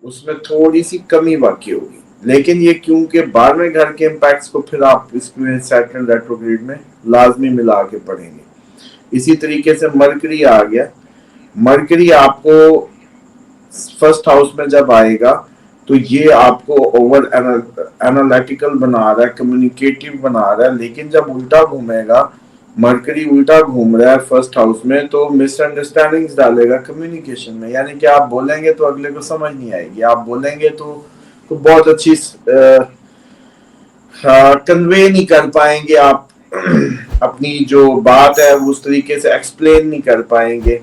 उसमें थोड़ी सी कमी बाकी होगी। लेकिन ये क्योंकि 12वें घर के इम्पैक्ट्स को फिर आप इसमें सैटर्न रेट्रोग्रेड में लाजमी मिला के पढ़ेंगे। इसी तरीके से मरकरी आ गया। मरकरी आपको फर्स्ट हाउस में जब आएगा तो ये आपको ओवर एनालिटिकल बना रहा है, कम्युनिकेटिव बना रहा है। लेकिन जब उल्टा घूमेगा, मरकरी उल्टा घूम रहा है फर्स्ट हाउस में, तो मिसअंडरस्टैंडिंग्स डालेगा कम्युनिकेशन में। यानी कि आप बोलेंगे तो अगले को समझ नहीं आएगी, आप बोलेंगे तो बहुत अच्छी कन्वे नहीं कर पाएंगे आप अपनी जो बात है उस तरीके से एक्सप्लेन नहीं कर पाएंगे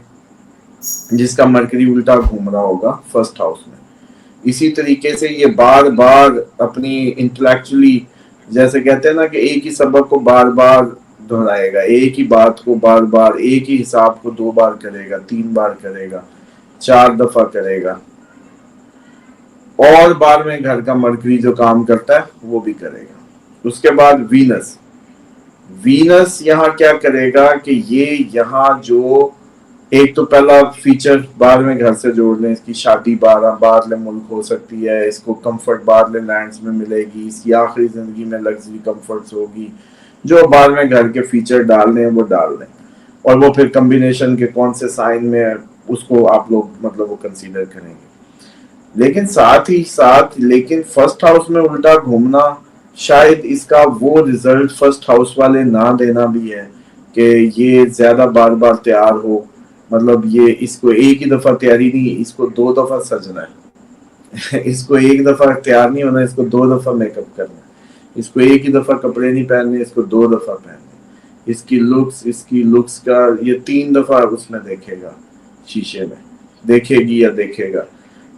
जिसका मरकरी उल्टा घूम रहा होगा फर्स्ट हाउस में। इसी तरीके से ये बार बार अपनी इंटेलेक्चुअली, जैसे कहते हैं ना कि एक ही सबक को बार बार दोहराएगा, एक ही बात को बार बार, एक ही हिसाब को 2 बार करेगा, 3 बार करेगा, 4 दफा करेगा। और 12वें घर का मरकरी जो काम करता है वो भी करेगा। उसके बाद वीनस। वीनस यहाँ क्या करेगा कि ये यहाँ जो एक तो पहला फीचर 12वें घर से जोड़ लें, इसकी शादी बाहरले मुल्क हो सकती है, इसको कंफर्ट बाहरले लैंड्स में मिलेगी, इसकी आखिरी जिंदगी में लग्जरी कंफर्ट्स होगी। जो 12वें घर के फीचर डालने हैं वो डाल दें, और वो फिर कम्बिनेशन के कौन से साइन में उसको आप लोग मतलब वो कंसीडर करेंगे। लेकिन साथ ही साथ लेकिन फर्स्ट हाउस में उल्टा घूमना शायद इसका वो रिजल्ट फर्स्ट हाउस वाले ना देना भी है कि ये ज्यादा बार बार तैयार हो। मतलब ये इसको एक ही दफा तैयारी नहीं, इसको 2 दफा सजना है इसको एक दफा तैयार नहीं होना, इसको 2 दफा मेकअप करना है। इसको एक ही दफा कपड़े नहीं पहनने, इसको 2 दफा पहनने। इसकी लुक्स का ये 3 दफा उसमें देखेगा, शीशे में देखेगी या देखेगा।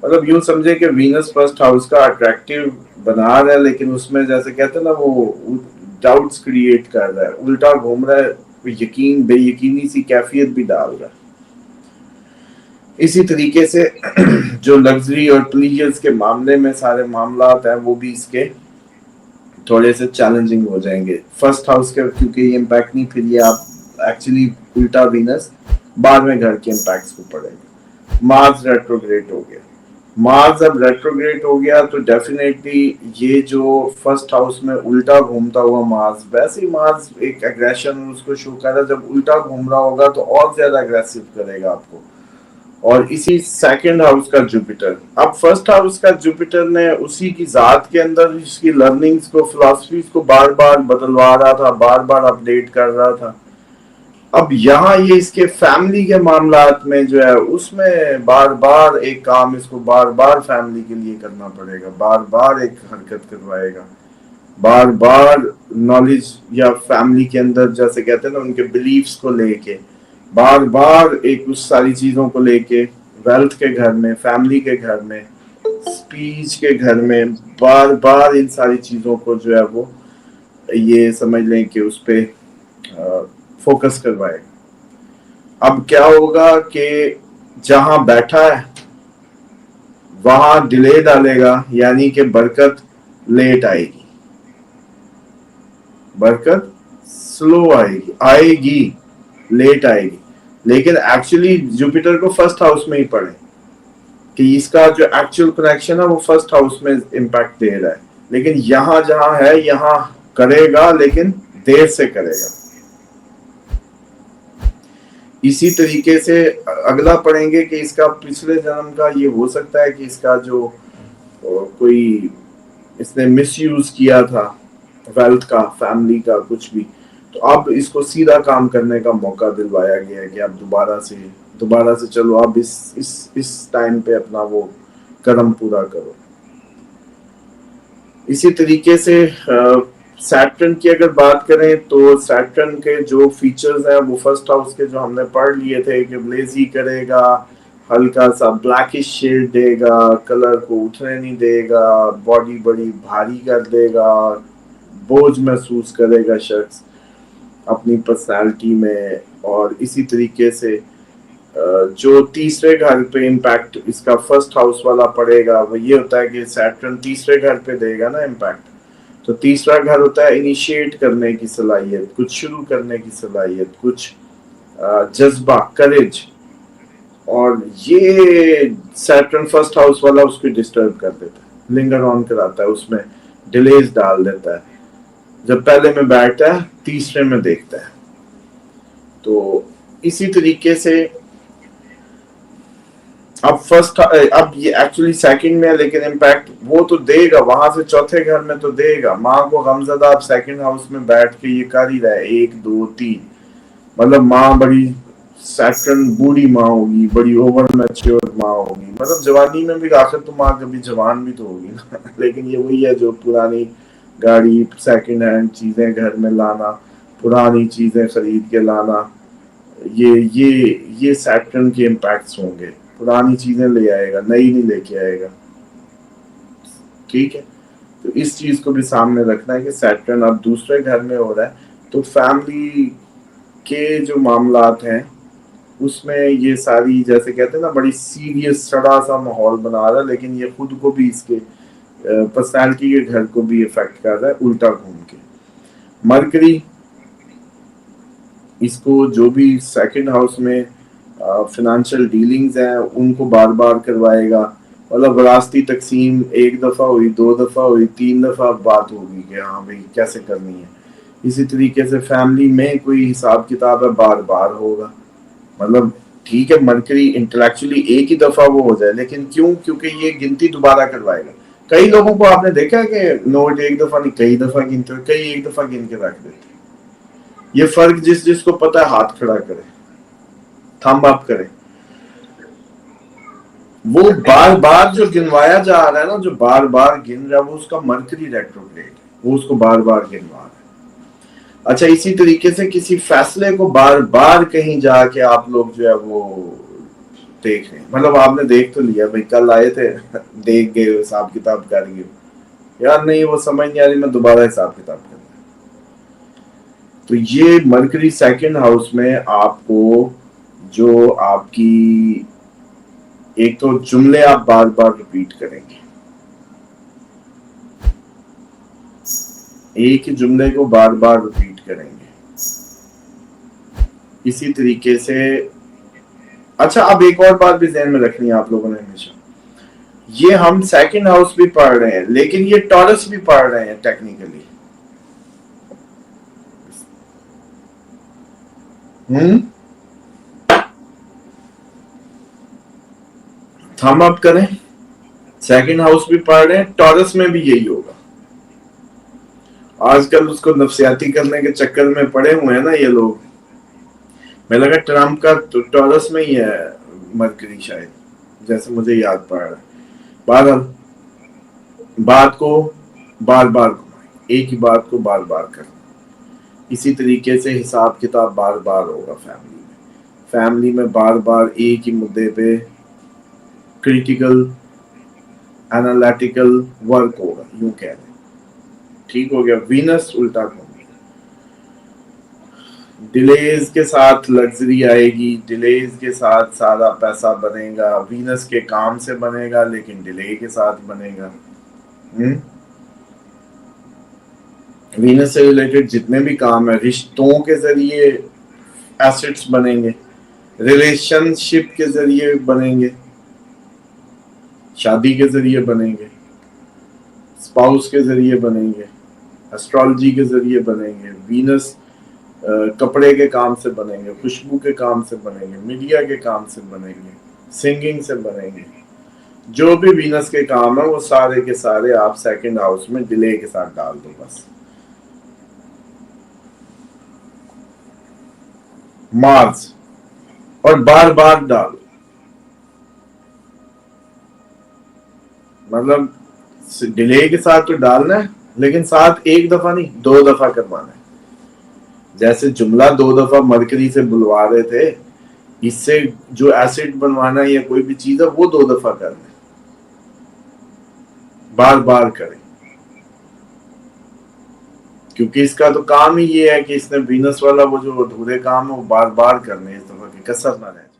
मतलब यूं समझे कि वीनस फर्स्ट हाउस का अट्रैक्टिव बना रहा है, लेकिन उसमें जैसे कहते हैं ना वो डाउट्स क्रिएट कर रहा है, उल्टा घूम रहा है, यकीन बेयकीनी सी कैफियत भी डाल रहा है। इसी तरीके से जो लग्जरी और प्लीजर्स के मामले में सारे मामलात हैं वो भी इसके थोड़े से चैलेंजिंग हो जाएंगे फर्स्ट हाउस के, क्योंकि ये इम्पैक्ट नहीं, फिर ये आप एक्चुअली उल्टा वीनस 12वें घर के इम्पैक्ट्स को पड़ेगा। मार्स रेट्रोग्रेड हो गया। मार्स अब रेट्रोग्रेड हो गया तो डेफिनेटली ये जो फर्स्ट हाउस में उल्टा घूमता हुआ मार्स, वैसे ही मार्स एक एग्रेशन उसको शो कर रहा है, जब उल्टा घूम रहा होगा तो और ज्यादा अग्रेसिव करेगा आपको। और इसी सेकंड हाउस का जुपिटर, अब फर्स्ट हाउस का जुपिटर ने उसी की जात के अंदर इसकी लर्निंग्स को, फिलॉसफीज को बार बार बदलवा रहा था, बार बार अपडेट कर रहा था। अब यहाँ ये इसके फैमिली के मामलात में जो है उसमें बार बार एक काम इसको बार बार फैमिली के लिए करना पड़ेगा, बार बार एक हरकत करवाएगा, बार बार नॉलेज या फैमिली के अंदर जैसे कहते हैं ना उनके बिलीफ्स को लेके, बार बार एक उस सारी चीजों को लेके, वेल्थ के घर में, फैमिली के घर में, स्पीच के घर में, बार बार इन सारी चीजों को जो है वो ये समझ लें कि उस पे फोकस करवाएगा। अब क्या होगा कि जहां बैठा है वहां डिले डालेगा, यानी कि बरकत लेट आएगी, बरकत स्लो आएगी लेट आएगी। लेकिन एक्चुअली जुपिटर को फर्स्ट हाउस में ही पढ़े कि इसका जो एक्चुअल कनेक्शन है वो फर्स्ट हाउस में इम्पैक्ट दे रहा है, लेकिन यहां जहां है यहां करेगा, लेकिन देर से करेगा। इसी तरीके से अगला पढ़ेंगे कि इसका पिछले जन्म का ये हो सकता है कि इसका जो कोई इसने मिसयूज किया था वेल्थ का, फैमिली का, कुछ भी, तो अब इसको सीधा काम करने का मौका दिलवाया गया है कि आप दोबारा से चलो, आप इस टाइम पे अपना वो कर्म पूरा करो। इसी तरीके से सैटर्न की अगर बात करें तो सैटर्न के जो फीचर्स हैं वो फर्स्ट हाउस के जो हमने पढ़ लिए थे कि लेजी करेगा, हल्का सा ब्लैकिश शेड देगा, कलर को उठने नहीं देगा, बॉडी बड़ी भारी कर देगा, बोझ महसूस करेगा शख्स अपनी पर्सनालिटी में। और इसी तरीके से जो तीसरे घर पे इम्पैक्ट इसका फर्स्ट हाउस वाला पड़ेगा वो ये होता है कि सैटर्न तीसरे घर पे देगा ना इम्पैक्ट, तो तीसरा घर होता है इनिशिएट करने की सलाहियत, कुछ शुरू करने की सलाहियत, कुछ जज्बा, करेज, और ये सैटर्न फर्स्ट हाउस वाला उसको डिस्टर्ब कर देता है, लिंगर ऑन कराता है, उसमें डिलेज डाल देता है। जब पहले में बैठता है तीसरे में देखता है। तो इसी तरीके से अब ये एक्चुअली सेकंड में है, लेकिन इम्पैक्ट वो तो देगा, वहां से चौथे घर में तो देगा। माँ को गमजदा अब सेकंड हाउस में बैठ के ये कर ही रहा है, 1 2 3, मतलब माँ बड़ी सैटर्न बूढ़ी माँ होगी, बड़ी ओवर मैच्योर माँ होगी, मतलब जवानी में भी आखिर तो माँ कभी जवान भी तो होगी ना लेकिन ये वही है जो पुरानी गाड़ी सेकंड हैंड चीजें घर में लाना, पुरानी चीजें खरीद के लाना, ये सैटर्न के इम्पैक्ट्स होंगे। पुरानी चीजें ले आएगा, नई नहीं लेके आएगा। ठीक है, तो इस चीज को भी सामने रखना है कि सैटर्न अब दूसरे घर में हो रहा है, तो फैमिली के जो मामलात हैं उसमें ये सारी, जैसे कहते हैं ना, बड़ी सीरियस सड़ा सा माहौल बना रहा है, लेकिन ये खुद को भी, इसके पर्सनालिटी के घर को भी इफेक्ट कर रहा है उल्टा घूम के। मरकरी इसको जो भी सेकंड हाउस में फिनेंशियल डीलिंग्स हैं उनको बार बार करवाएगा। मतलब विरासती तकसीम 1 दफा हुई, 2 दफा हुई, 3 दफा बात होगी कि हाँ भाई कैसे करनी है। इसी तरीके से फैमिली में कोई हिसाब किताब है, बार बार होगा। मतलब ठीक है, मरकरी इंटेलेक्चुअली एक ही दफा वो हो जाए, लेकिन क्यों? क्योंकि ये गिनती दोबारा करवाएगा। कई लोगों को आपने देखा है कि नोट 1 दफा नहीं कई दफा गिनते, कई 1 दफा गिन के रख देते। ये फर्क जिस जिसको पता है हाथ खड़ा करे, थंब अप करे। वो बार बार जो गिनवाया जा रहा है ना, जो बार बार गिन रहा है, वो उसका मरकरी रेट्रोग्रेड, वो उसको बार बार गिनवा रहा है। अच्छा, इसी तरीके से किसी फैसले को बार बार कहीं जाके आप लोग जो है वो देख रहे हैं। मतलब आपने देख तो लिया भाई, कल आए थे देख गए, हिसाब किताब कर गए, यार नहीं वो समझ नहीं आ रही, मैं दोबारा हिसाब किताब कर। तो ये मरकरी सेकंड हाउस में आपको जो आपकी, एक तो जुमले आप बार बार रिपीट करेंगे, एक ही जुमले को बार बार रिपीट करेंगे। इसी तरीके से, अच्छा अब एक और बात भी ध्यान में रखनी है आप लोगों ने हमेशा, ये हम सेकंड हाउस भी पढ़ रहे हैं, लेकिन ये टॉरस भी पढ़ रहे हैं टेक्निकली। थम अप करें, सेकंड हाउस भी पढ़ रहे हैं, टॉरस में भी यही होगा। आजकल उसको नफसियाती करने के चक्कर में पड़े हुए हैं ना ये लोग। मैं लगा ट्रम्प का तो टॉरस में ही है मरकरी शायद, जैसे मुझे याद पड़ रहा है। बहरहाल बात को बार बार घुमाएं, एक ही बात को बार बार करें। इसी तरीके से हिसाब किताब बार बार होगा फैमिली में। फैमिली में बार बार एक ही मुद्दे पे क्रिटिकल एनालिटिकल वर्क होगा, यूं कह रहे। ठीक हो गया। वीनस उल्टा घूम, डिलेज के साथ लग्जरी आएगी, डिलेज के साथ सारा पैसा बनेगा, वीनस के काम से बनेगा लेकिन डिले के साथ बनेगा। वीनस से रिलेटेड जितने भी काम है, रिश्तों के जरिए एसेट्स बनेंगे, रिलेशनशिप के जरिए बनेंगे, शादी के जरिए बनेंगे, स्पाउस के जरिए बनेंगे, एस्ट्रोलॉजी के जरिए बनेंगे, वीनस कपड़े के काम से बनेंगे, खुशबू के काम से बनेंगे, मीडिया के काम से बनेंगे, सिंगिंग से बनेंगे। जो भी वीनस के काम है वो सारे के सारे आप सेकंड हाउस में डिले के साथ डाल दो बस। मार्स और बार बार डालो, मतलब डिले के साथ तो डालना है, लेकिन साथ 1 दफा नहीं 2 दफा करवाना है। जैसे जुमला 2 दफा मरकरी से बुलवा रहे थे, इससे जो एसिड बनवाना है या कोई भी चीज है वो 2 दफा करना है, बार बार करें। क्योंकि इसका तो काम ही ये है कि इसने वीनस वाला वो जो अधूरे काम है वो बार बार करने, इस दफा की कसर ना रहे।